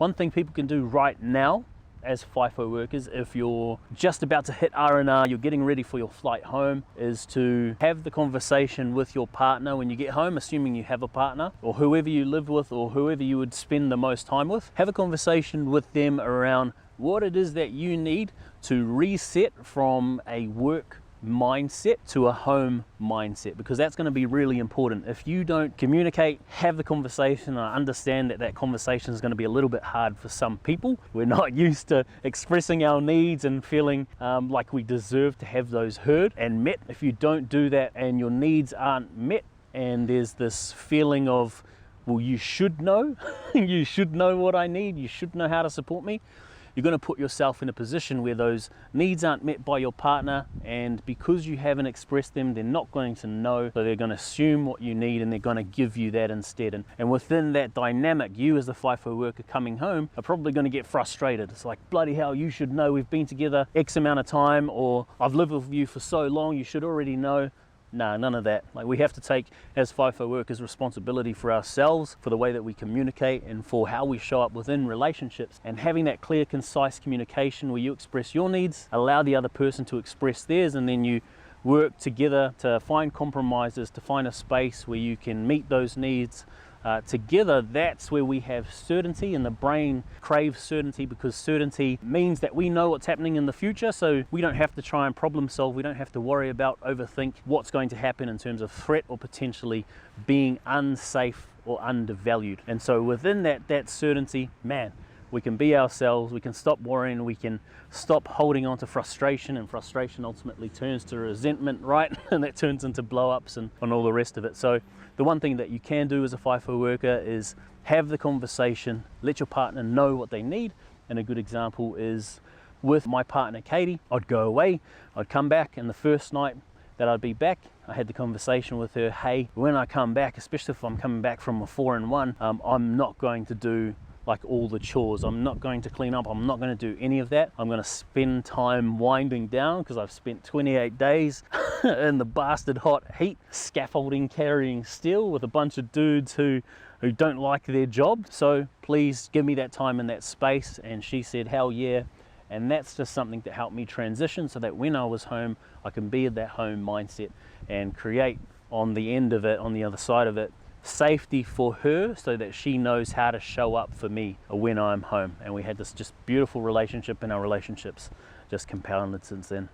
One thing people can do right now as FIFO workers, if you're just about to hit R&R, you're getting ready for your flight home, is to have the conversation with your partner when you get home, assuming you have a partner, or whoever you live with, or whoever you would spend the most time with. Have a conversation with them around what it is that you need to reset from a work mindset to a home mindset, because that's going to be really important. If you don't communicate, have the conversation, I understand that that conversation is going to be a little bit hard for some people. We're not used to expressing our needs and feeling like we deserve to have those heard and met. If you don't do that and your needs aren't met, and there's this feeling of, well, you should know, you should know what I need, you should know how to support me, you're going to put yourself in a position where those needs aren't met by your partner, and because you haven't expressed them, they're not going to know, so they're going to assume what you need and they're going to give you that instead. And within that dynamic, you as the FIFO worker coming home are probably going to get frustrated. It's like, bloody hell, you should know, we've been together X amount of time, or I've lived with you for so long, you should already know. No, none of that. Like, we have to take, as FIFO workers, responsibility for ourselves, for the way that we communicate and for how we show up within relationships. And having that clear, concise communication where you express your needs, allow the other person to express theirs, and then you work together to find compromises, to find a space where you can meet those needs together. That's where we have certainty, and the brain craves certainty, because certainty means that we know what's happening in the future, so we don't have to try and problem solve, we don't have to worry about, overthink what's going to happen in terms of threat or potentially being unsafe or undervalued. And so within that certainty, man, we can be ourselves, we can stop worrying, we can stop holding on to frustration, and frustration ultimately turns to resentment, right? And that turns into blow-ups and all the rest of it. So the one thing that you can do as a FIFO worker is have the conversation, let your partner know what they need. And a good example is with my partner Katie. I'd go away, I'd come back, and the first night that I'd be back, I had the conversation with her, hey, when I come back, especially if I'm coming back from a 4-in-1, I'm not going to do like all the chores, I'm not going to clean up, I'm not going to do any of that. I'm going to spend time winding down, because I've spent 28 days in the bastard hot heat, scaffolding, carrying steel with a bunch of dudes who don't like their job. So please give me that time and that space. And she said, hell yeah. And that's just something to help me transition, so that when I was home, I can be in that home mindset and create on the end of it, on the other side of it, safety for her, so that she knows how to show up for me when I'm home. And we had this just beautiful relationship, and our relationships just compounded since then.